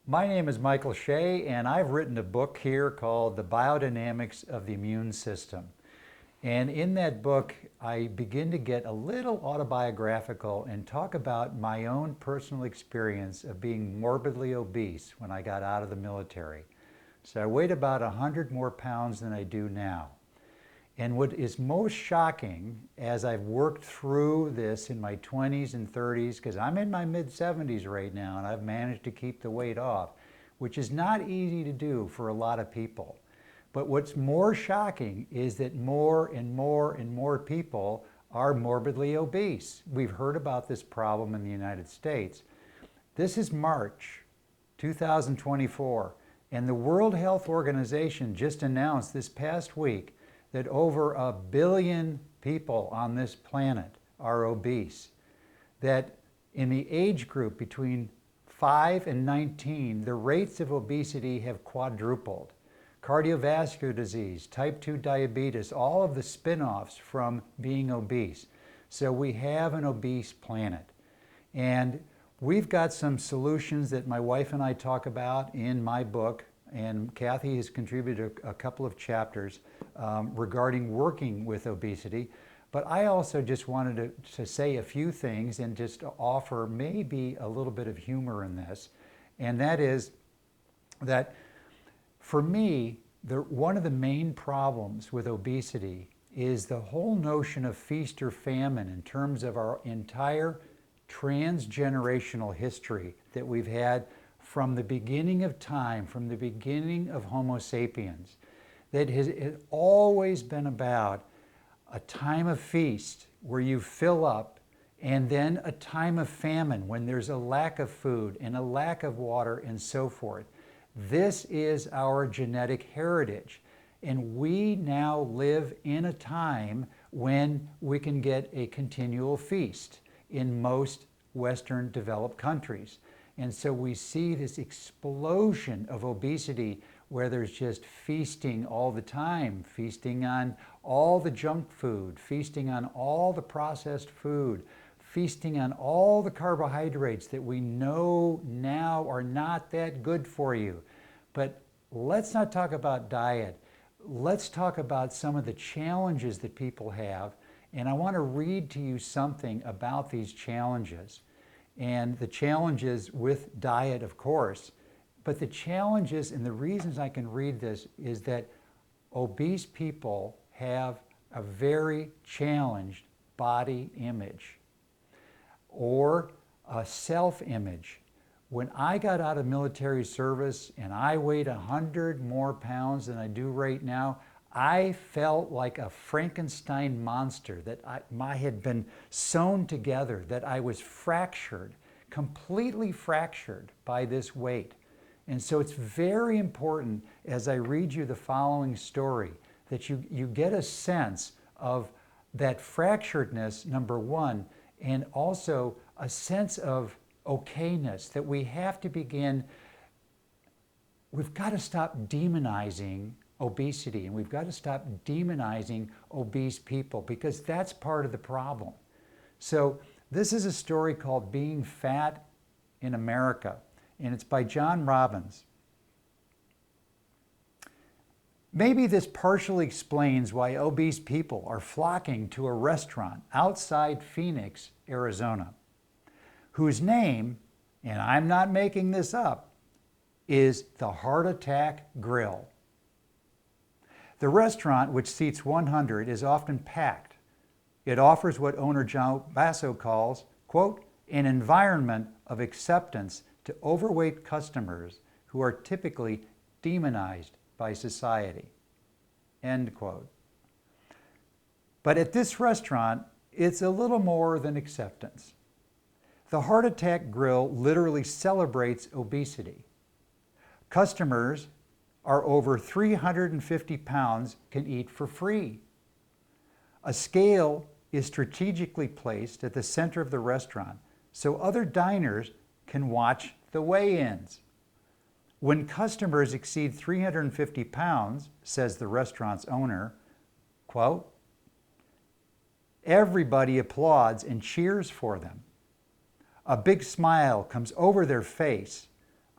My name is Michael Shea, and I've written a book here called The Biodynamics of the Immune System. And in that book, I begin to get a little autobiographical and talk about my own personal experience of being morbidly obese when I got out of the military. So I weighed about 100 more pounds than I do now. And what is most shocking as I've worked through this in my 20s and 30s, because I'm in my mid 70s right now and I've managed to keep the weight off, which is not easy to do for a lot of people. But what's more shocking is that more and more and more people are morbidly obese. We've heard about this problem in the United States. This is March 2024, and the World Health Organization just announced this past week that over 1 billion people on this planet are obese. That in the age group between 5 and 19, the rates of obesity have quadrupled. Cardiovascular disease, type 2 diabetes, all of the spin-offs from being obese. So we have an obese planet. And we've got some solutions that my wife and I talk about in my book, and Kathy has contributed a couple of chapters regarding working with obesity. But I also just wanted to say a few things and just to offer maybe a little bit of humor in this. And that is that for me, one of the main problems with obesity is the whole notion of feast or famine in terms of our entire transgenerational history that we've had from the beginning of time, from the beginning of Homo sapiens, that has always been about a time of feast where you fill up, and then a time of famine when there's a lack of food and a lack of water and so forth. This is our genetic heritage, and we now live in a time when we can get a continual feast in most Western developed countries. And so we see this explosion of obesity where there's just feasting all the time, feasting on all the junk food, feasting on all the processed food, feasting on all the carbohydrates that we know now are not that good for you. But let's not talk about diet. Let's talk about some of the challenges that people have. And I want to read to you something about these challenges. And the challenges with diet, of course, but the challenges and the reasons I can read this is that obese people have a very challenged body image or a self-image. When I got out of military service and I weighed 100 more pounds than I do right now, I felt like a Frankenstein monster, that I had been sewn together, that I was fractured, completely fractured by this weight. And so it's very important as I read you the following story that you get a sense of that fracturedness, number one, and also a sense of okayness, that we have to begin, we've got to stop demonizing obesity, and we've got to stop demonizing obese people, because that's part of the problem. So this is a story called Being Fat in America, and it's by John Robbins. Maybe this partially explains why obese people are flocking to a restaurant outside Phoenix, Arizona, whose name, and I'm not making this up, is the Heart Attack Grill. The restaurant, which seats 100, is often packed. It offers what owner John Basso calls, quote, an environment of acceptance to overweight customers who are typically demonized by society, end quote. But at this restaurant, it's a little more than acceptance. The Heart Attack Grill literally celebrates obesity. Customers are over 350 pounds can eat for free. A scale is strategically placed at the center of the restaurant so other diners can watch the weigh-ins. When customers exceed 350 pounds, says the restaurant's owner, quote, everybody applauds and cheers for them. A big smile comes over their face.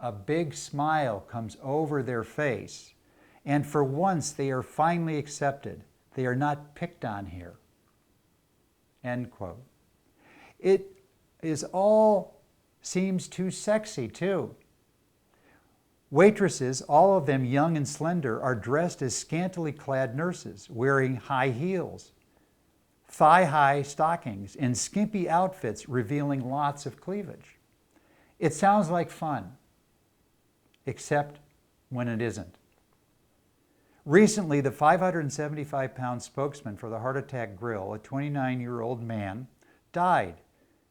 a big smile comes over their face, and for once they are finally accepted. They are not picked on here. End quote. It is all seems too sexy too. Waitresses, all of them young and slender, are dressed as scantily clad nurses, wearing high heels, thigh-high stockings, and skimpy outfits revealing lots of cleavage. It sounds like fun, except when it isn't. Recently, the 575-pound spokesman for the Heart Attack Grill, a 29-year-old man, died.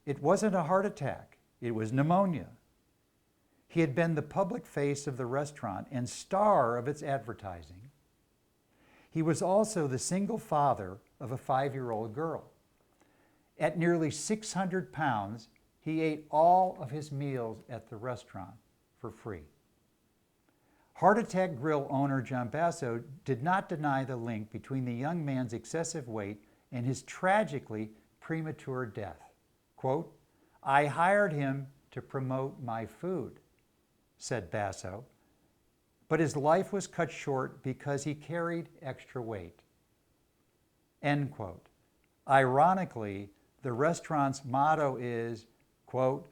It wasn't a heart attack, it was pneumonia. He had been the public face of the restaurant and star of its advertising. He was also the single father of a 5-year-old girl. At nearly 600 pounds, he ate all of his meals at the restaurant for free. Heart Attack Grill owner John Basso did not deny the link between the young man's excessive weight and his tragically premature death. Quote, "I hired him to promote my food," said Basso, but his life was cut short because he carried extra weight. End quote. Ironically, the restaurant's motto is, quote,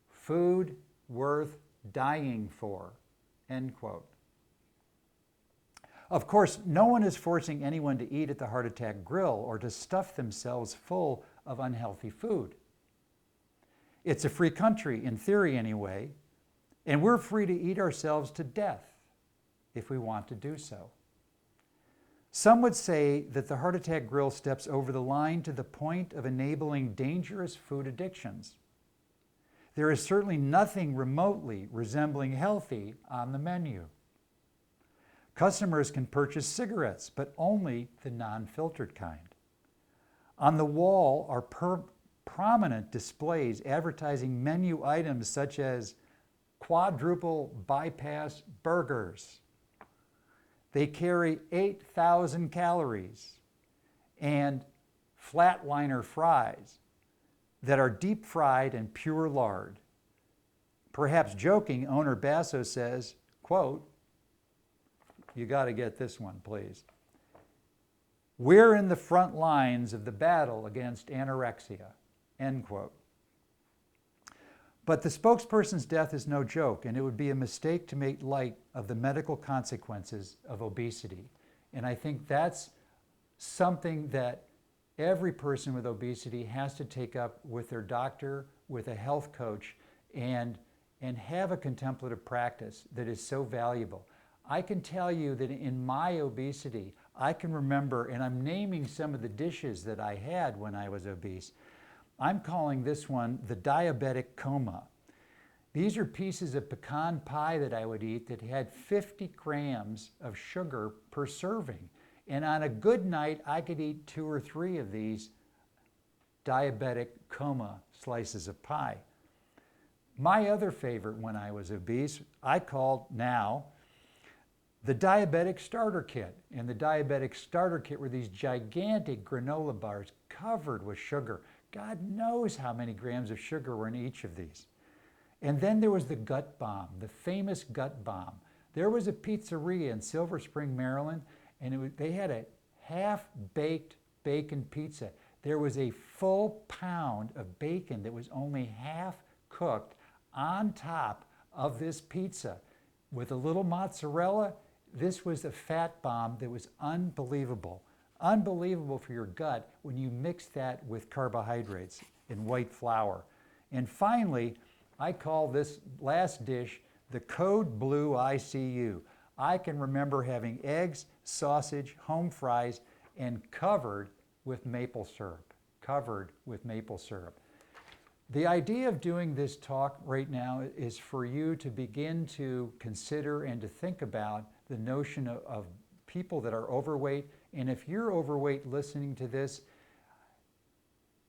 "food worth dying for," end quote. Of course, no one is forcing anyone to eat at the Heart Attack Grill or to stuff themselves full of unhealthy food. It's a free country, in theory anyway, and we're free to eat ourselves to death if we want to do so. Some would say that the Heart Attack Grill steps over the line to the point of enabling dangerous food addictions. There is certainly nothing remotely resembling healthy on the menu. Customers can purchase cigarettes, but only the non-filtered kind. On the wall are prominent displays advertising menu items such as quadruple bypass burgers. They carry 8,000 calories, and flatliner fries that are deep fried and pure lard. Perhaps joking, owner Basso says, quote, "You got to get this one, please. We're in the front lines of the battle against anorexia," end quote. But the spokesperson's death is no joke, and it would be a mistake to make light of the medical consequences of obesity. And I think that's something that every person with obesity has to take up with their doctor, with a health coach, and have a contemplative practice that is so valuable. I can tell you that in my obesity, I can remember, and I'm naming some of the dishes that I had when I was obese. I'm calling this one the diabetic coma. These are pieces of pecan pie that I would eat that had 50 grams of sugar per serving. And on a good night, I could eat 2 or 3 of these diabetic coma slices of pie. My other favorite when I was obese, I called now the diabetic starter kit. And the diabetic starter kit were these gigantic granola bars covered with sugar. God knows how many grams of sugar were in each of these. And then there was the gut bomb, the famous gut bomb. There was a pizzeria in Silver Spring, Maryland, and they had a half-baked bacon pizza. There was a full pound of bacon that was only half cooked on top of this pizza with a little mozzarella. This was a fat bomb that was unbelievable. Unbelievable for your gut when you mix that with carbohydrates and white flour. And finally, I call this last dish the Code Blue ICU. I can remember having eggs, sausage, home fries, and covered with maple syrup. Covered with maple syrup. The idea of doing this talk right now is for you to begin to consider and to think about the notion of people that are overweight. And if you're overweight listening to this,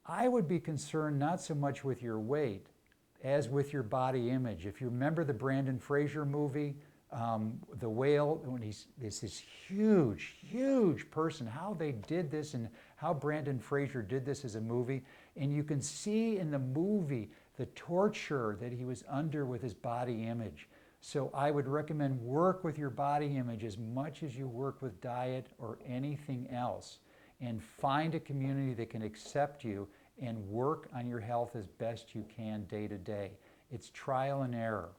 I would be concerned not so much with your weight as with your body image. If you remember the Brendan Fraser movie, The Whale, when he's this huge, huge person, how they did this and how Brendan Fraser did this as a movie. And you can see in the movie the torture that he was under with his body image. So I would recommend work with your body image as much as you work with diet or anything else, and find a community that can accept you and work on your health as best you can day to day. It's trial and error.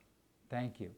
Thank you.